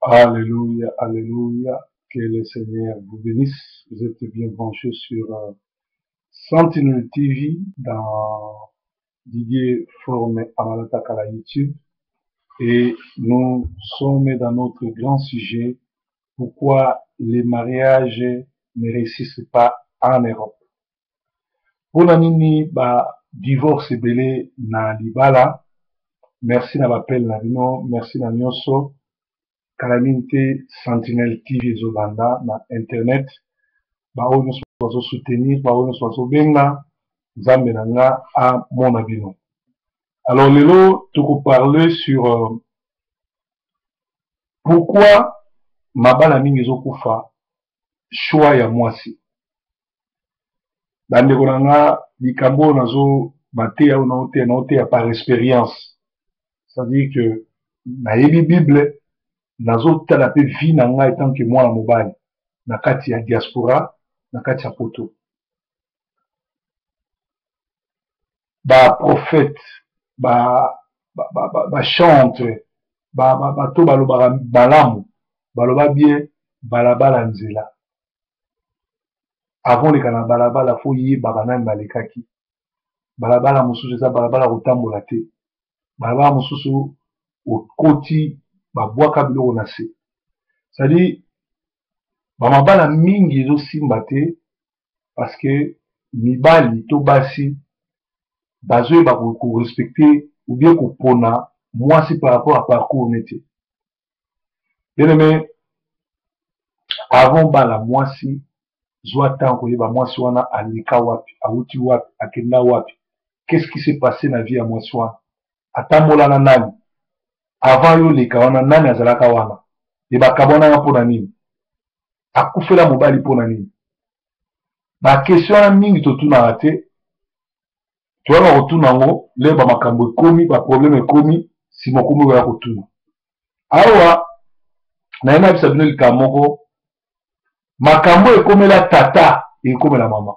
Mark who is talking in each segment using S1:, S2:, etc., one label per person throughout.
S1: Alléluia, alléluia. Que le Seigneur vous bénisse. Vous êtes bien branchés sur Sentinelle TV dans Didier Formé Amalata Kala YouTube. Et nous sommes dans notre grand sujet. Pourquoi les mariages ne réussissent pas en Europe? Pour nini ba divorce belé na libala. Merci na l'appel na vino. Merci na nyonso. Calamité Sentinelle TV Zobanda na internet ba oyo nous soutenir ba oyo nous benga nzambe nanga a mon abino. Alors lelo tu parler sur pourquoi mabala mingi ezokufa choix ya mwasi. Bandeko nanga likambo nazo bateya na ote par expérience. C'est-à-dire que na yebi Bible nazotala pe vie na ngai tant que mwana mobali na kati ya diaspora na kati ya poto ba prophète ba chantre to baloba balamu baloba bien balabala nzela avant les kana balabala fo yeba banani balekaki balabala mosusu eza balabala kotambola te balabala mosusu okoti babwaka biloko na se. C'est-à-dire bamabala mingi ezosimba te parce que mibali to basi bazoyeba korespecter ou bien kopona mwasi par rapport à parcours nete. Bien aimé, avant bala mwasi zwa tan koyeba mwasi wana alika wapi awuti wapi akenda wapi, qu'est-ce qui s'est passé na vie ya mwasi wana, atambola na nani avant yo leka wana, nani azalaka wana, e bakabona mpona nini, akufela mobali mpona nini. Ba question wana mingi totunaka te, toyaka kotuna ngo le ba makambo ekomi ba problème ekomi si mokomi oya kotuna. Awa nayena bisa bino likambo moko, makambo ekomela tata ekomela mama.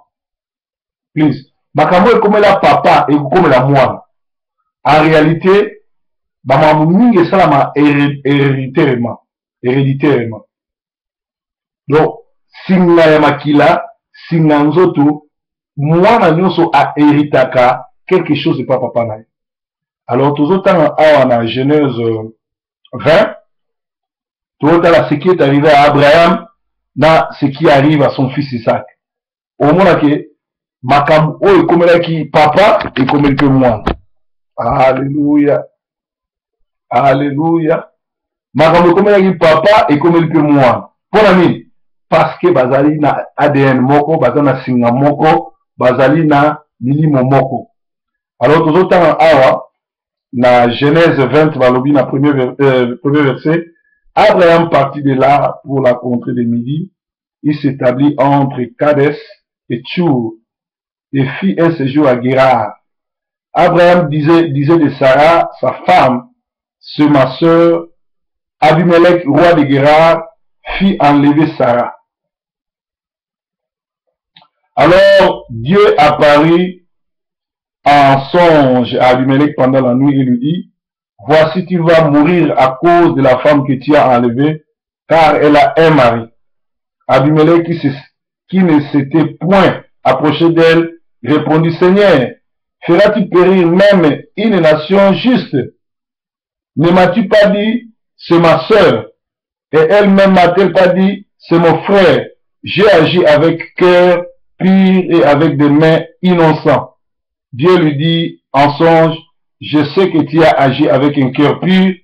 S1: Please, makambo ekomela papa ekomela mwana. En réalité bamamu mingi esalama héréditairement. Donc singa ya makila, singa nzoto, mwana nyonso a héritaka quelque chose de papa na ye. Alors tozotanga awa na Genèse 20, tozotala ce qui est arrivé à Abraham na ce qui arrive à son fils Isaac. Omona ke makambo oyo ekomelaki papa ekomelaki mwana. Alléluia. Alléluia. Makambo ekomelaki papa ekomelaki mwana. Pona nini? Parce que bazali na ADN moko, bazali na singa moko, bazali na milimo moko. Alors tozotanga awa na Genèse 20 balobi na premier verset, Abraham partit de là pour la contrée de Midi. Il s'établit entre Kades et Tchour et fit un séjour à Guérar. Abraham disait de Sarah, sa femme, c'est ma sœur. Abimelech, roi de Guérar, fit enlever Sarah. Alors Dieu apparut en songe à Abimelech pendant la nuit et lui dit, voici tu vas mourir à cause de la femme que tu as enlevée, car elle a un mari. Abimelech, qui ne s'était point approché d'elle, répondit, Seigneur, feras-tu périr même une nation juste? Ne m'as-tu pas dit, c'est ma sœur? Et elle-même m'a-t-elle pas dit, c'est mon frère? J'ai agi avec cœur pur et avec des mains innocentes. Dieu lui dit en songe, je sais que tu as agi avec un cœur pur,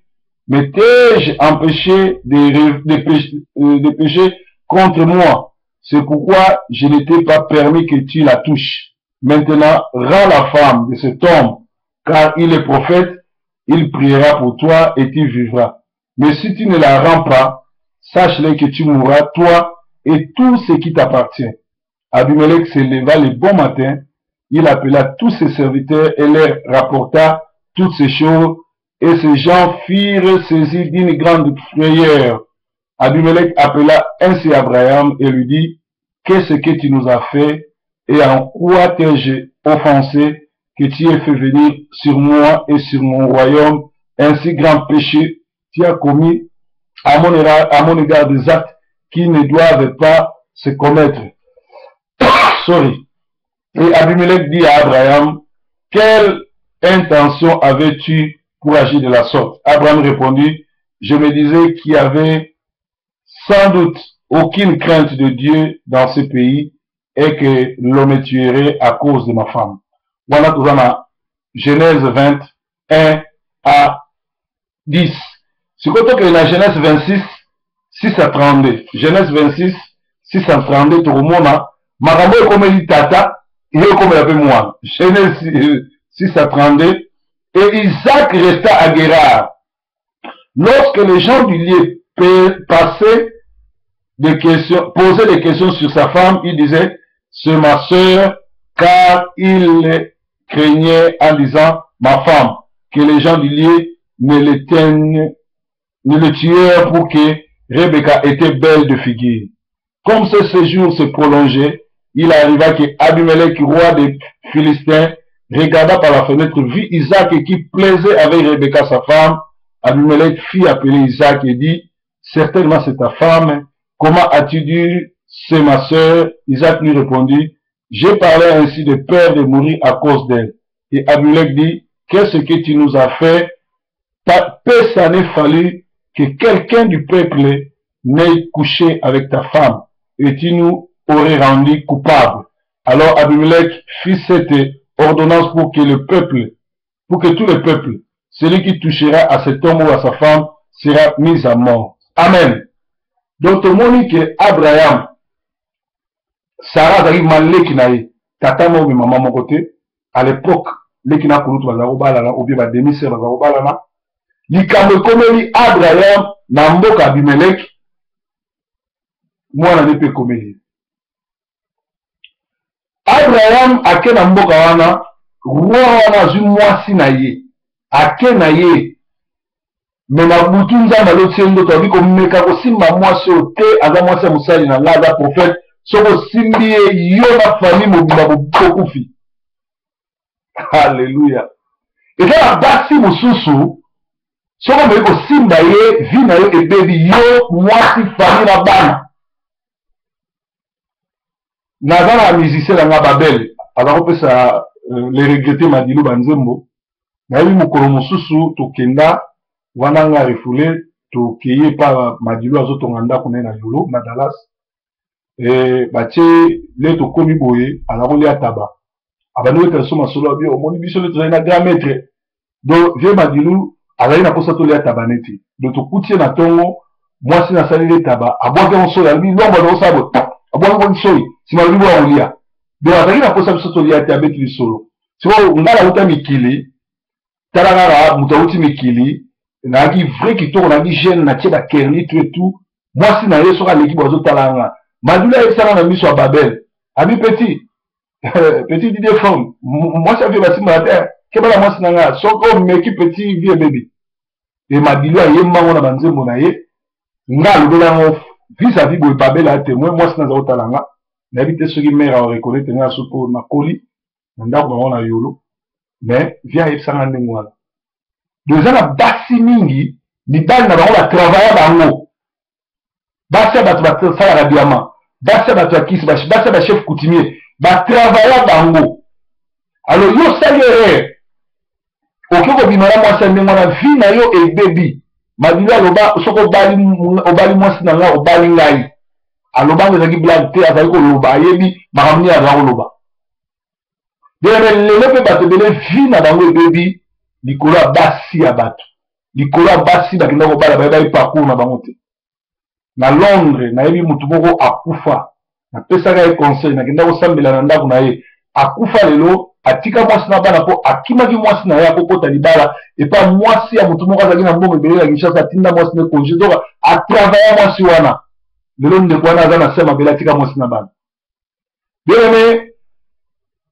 S1: mais t'ai-je empêché de pécher contre moi? C'est pourquoi je ne t'ai pas permis que tu la touches. Maintenant, rends la femme de cet homme, car il est prophète, il priera pour toi et tu vivras. Mais si tu ne la rends pas, sache-le que tu mourras, toi et tout ce qui t'appartient. Abimelech se leva le bon matin, il appela tous ses serviteurs et leur rapporta toutes ces choses, et ces gens firent saisir d'une grande frayeur. Abimelech appela ainsi Abraham et lui dit, qu'est-ce que tu nous as fait, et en quoi t'ai-je offensé, que tu aies fait venir sur moi et sur mon royaume un si grand péché? Tu as commis à mon égard des actes qui ne doivent pas se commettre. Sorry. Et Abimelech dit à Abraham, quelle intention avais-tu pour agir de la sorte? Abraham répondit, je me disais qu'il y avait sans doute aucune crainte de Dieu dans ce pays et que l'on me tuerait à cause de ma femme. Voilà tout ça, Genèse 20, 1 à 10. C'est quoi que la Genèse 26, 6 à 32. Genèse 26, 6 à 32, tout le monde a, Marambo est comme il tata, il est comme il appelle moi. Genèse 6 à 32. Et Isaac resta à Guérar. Lorsque les gens du lieu posaient des questions sur sa femme, il disait, c'est ma sœur, car il craignait en disant, ma femme, que les gens du lieu ne le tuèrent pour que Rebecca était belle de figure. Comme ce séjour se prolongeait, il arriva que Abimelech, roi des Philistins, regarda par la fenêtre, vit Isaac qui plaisait avec Rebecca sa femme. Abimelech fit appeler Isaac et dit, certainement c'est ta femme. Comment as-tu dit, c'est ma sœur? Isaac lui répondit, j'ai parlé ainsi de peur de mourir à cause d'elle. Et Abimelech dit, qu'est-ce que tu nous as fait? Peu ça n'est fallu que quelqu'un du peuple n'ait couché avec ta femme, et tu nous aurais rendu coupables. Alors Abimelech fit cette ordonnance pour que tout le peuple, celui qui touchera à cet homme ou à sa femme, sera mis à mort. Amen. Donc, tout le monde dit que Abraham, Sarah arrive mal l'équinaï, tata mo bi maman mon côté, à l'époque, l'équina koulut baza Obala, ou bien demi-sœur baza Obala, likambo komeli Abraham, na mboka Abimelech, moi na nepe komeli. Abraham ake na mboka wana, roi wana zu Mwasi na ye, ake na ye, mais na butu nzamba lotie ndoto abiko mmeka kosimba Mwasi ote, aza Mwasi musali na ngaza prophète, soko simbi ye yo na famille mobimba bokufi. Alléluia. Et ça basi mususu, soko mbe kosimba ye, vi na yo ebebi yo Mwasi famille na bana. Nazana la musicien la Babel, alors que ça les regretter Madilu Banzembo, na yi mukolo mususu to kenda wana nga refoulé to keye pa Madilu azotonganda kunena yolo na Dallas et bache le to komi boye alors li ataba abano ka soma solo bi o moni biso le traina grand maître donc vie Madilu ala ina kosa to li ataba neti donc to kutie na tongo Mwasi na sali le taba aboke on so ya bi lomba do sabo aboke on so si ma libo aulia donc ataki na kosa biso to li ataba ti solo so ngala uta mikili tarangara mutauti mikili na ki vrai ki to na ki jeune na tieba kerni tout et tout Mwasi na yeso ka l'équipe ozo talanga Madula esala na miso a Babel ami petit petit idée forme moi ça fait basi matin ke bala Mwasi na nga soko meki petit vie bébé et Madula yemba ngona banzembo na ye nga lodola ngo vis-à-vis boy Babel a témoin Mwasi na zo talanga na bité soki mère a reconnaître nga soko na koli ndako ngona yolo mais via yebsanga ndengwana deuxième basi mingi mibali na bango ba travailler bango basi batu sala la diamant basi batu kisi basi ba chef coutumier ba travailler bango alors yo salere okoko bimara Mwasi ndengwana vi na yo ebebi madila loba soko obali Mwasi na nga obali ngai aloba ngezaki blague te azali ko loba yebi makamni azali loba lelo mpe bato ebele vi na bango ebebi likolo ya basi ya bato likolo ya basi bakenda kobala bayebai parcours na bango te na Londres nayebi mutu moko akufa napesaka ye conseil nakenda kosambela na ndako na ye akufa lelo atika Mwasi na bana mpo akimaki Mwasi na ye akokota libala epa Mwasi ya mutu moko azalaki na mbongo ebele ya Kinshasa atinda Mwasi ne congé donc atravailla Mwasi wana lelo ndeko wana aza na se mabele atika Mwasi na bana bien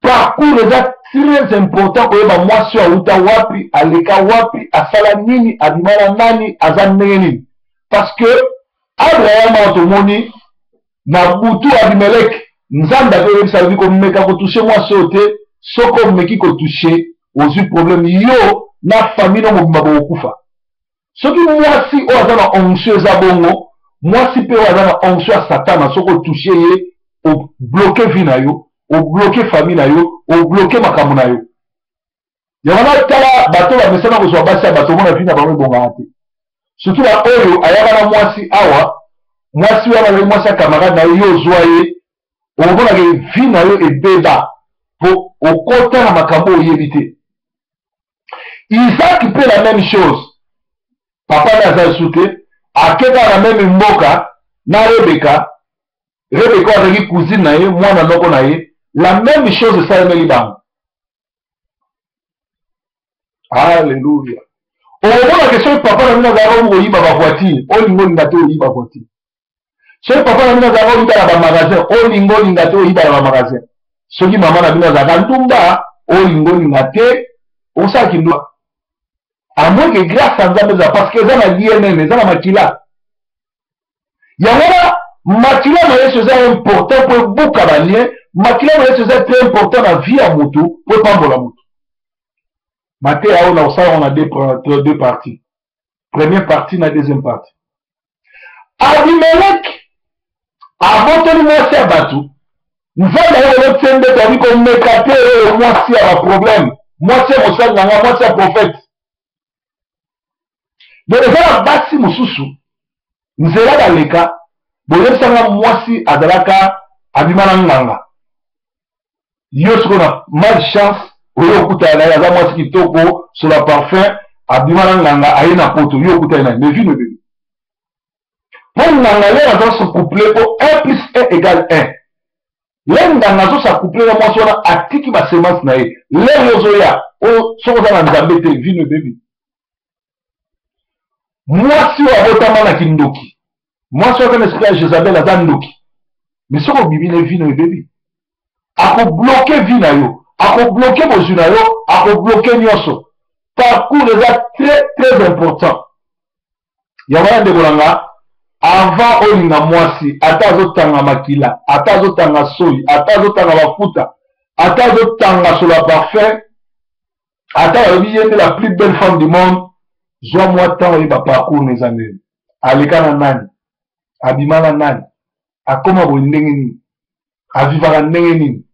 S1: parcours eza très important koyeba Mwasi auta wapi aleka wapi asala nini abimana nani aza ndenge nini parce que Abraham otomoni na butu Abimelech nzambe akoyebisa biko mmeka kotouche Mwasi ote soko mmeki kotouche ozwi problème yo na famille no mobimba bokufa Soki mwasi o azana onction za bongo, mwasi pe o azana onction à Satan, soko toucher ye, o bloquer vie na yo, o bloquer famille na yo, o bloquer makambo na yo. Yamana tala bato ba mesana ko so basi bato mona vie na bango bonga ate. Surtout la oyo ayaka na mwasi awa, mwasi wana le mwasi camarade na yo zoye, o bona ke vie na yo ebeba pour au côté na makambo yebité. Isaac fait la même chose. Papa n'a sauté, a keka la même mboka, na Rebecca a dit cousine nae, moi na noko nae, la même chose ça me liban. Alléluia. Au moment la question papa na zaro mo yiba ba voiture, o lingo ngato yiba voiture. Chez papa na zaro yiba ba magasin, o lingo ngato yiba ba magasin. Soki maman na bina zaka ntumba, o lingo ngate, o sa kindwa. À moins que grâce à Nzambe parce que ça na DNA, ça na makila. Yamana makila na yesu c'est important pour beaucoup de makila na yesu c'est très important dans la vie à mutu pour pas la mutu. Maté a on a deux parties. Première partie na deuxième partie. Abimelech avant de moi c'est battu. Nous allons le tsende tani comme mekate moi c'est un problème. Moi c'est OSANGANI, moi c'est un prophète. Donc, la basi mususu, nzela baleka, boyesanga mwasi azalaka abimana nganga. Yo sokona malchance, oyo kuta na yaza mwasi kitoko sur la parfum, abimana nganga ayena poto, yo kuta na mais vie ne veut. Pour nganga les dans se coupler pour 1 plus 1 égale 1. Les nganga zo sa coupler na mwasi wana atiki ba semence na ye. Les yozoya, o sokoza na nzambe te vie ne veut. Mwasi wa botama na kindoki. Mwasi wa kana esprit Jezabel aza ndoki. Mais soko bibi ne vie no bebi. Ako bloquer vie na yo, ako bloquer bozu na yo, ako bloquer nyoso. Parcours est très important. Yawaya de bolanga avant olinga mwasi, ata zotanga makila, ata zotanga soyi, ata zotanga mafuta, ata zotanga sur la parfum, ata yebiyende la plus belle femme du monde. Zwa moi tant et parcours les années. Aleka nani, abimana nani, akoma bo ndenge nini, avivara ndenge nini.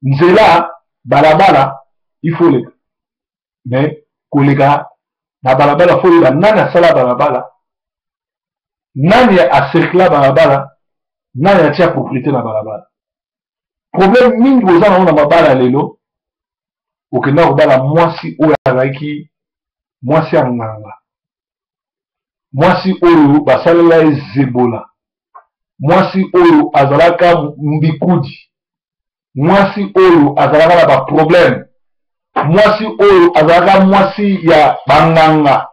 S1: Nzela balabala il faut les. Mais kolega na balabala faut les nani asala balabala. Nani a cercla balabala, nani a tia propriété na balabala. Problème mingi bozana na mabala lelo. Okenda obala mwasi oyo azaki mwasi anganga, mwasi oyo basalela ezebola, mwasi oyo azalaka mbikudi, mwasi oyo azalaka na ba problème, mwasi oyo azalaka mwasi ya banganga,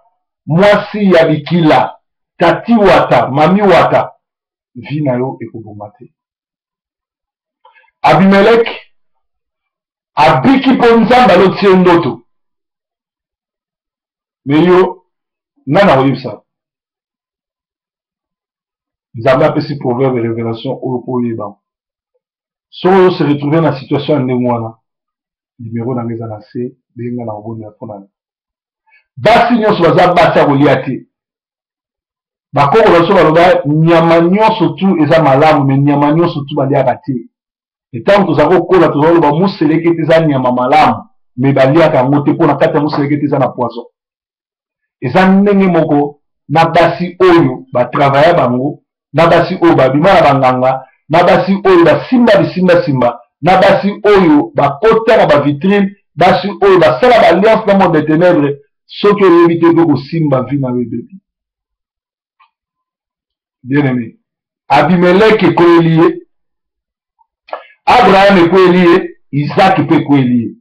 S1: mwasi ya bikila, tati wata, mami wata, vi na yo ekoboma te. Abimelech abiki po nzambe alotie ndoto. Mais yo, nana oyebi ça. Nous avons appelé ce proverbe de révélation au Yeba. Si on se retrouve dans la situation de moi, numéro dans les annoncés, bien dans la bonne affaire. Basi nyonso baza basa goliate. Bakoko baso baloba nyama nyonso tu eza malamu mais nyama nyonso tu baliaka te. Et tant que tozako kola tozaloba museleke te eza nyama malamu mais baliaka yango te mpona kati ya museleke te eza na poison. Eza ndenge moko na basi oyo batravailla bango, na basi oyo babima na banganga, na basi oyo basimba bisimba, na basi oyo bakota na bavitrine, basi oyo basala baalliance na monde des ténèbres, soki oyebi te mpe kosimba vi na EBEBI. Bien aimé, Abimelech ekweli ye, Abraham ekweli ye, Isaac mpe ekweli ye.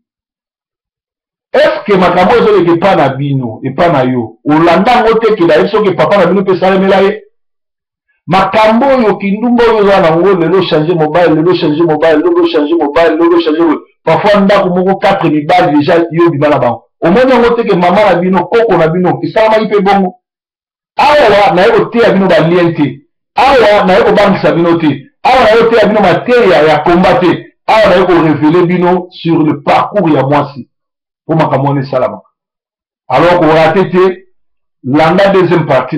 S1: Est-ce que makambo ezoleka epa na bino, epa na yo, olanda ngo te ke daye soki papa na bino mpe salemela ye? Makambo oyo kindumba oyo oza nango lelo changer mobile, lelo changer mobile, lelo changer mobile, lelo changer parfois ndako moko 4 mibali déjà yo bibala bango. Omoni yango te ke mama na bino, koko na bino, esalamaki mpe bongo. Awa naye koteya bino balien te, awa naye kobangisa bino te, awa naye koteya bino materia ya komba te, awa naye korevele bino sur le parcours ya Mwasi. Pour makambo ne salama. Alors qu'on rate te, Landa deuxième partie.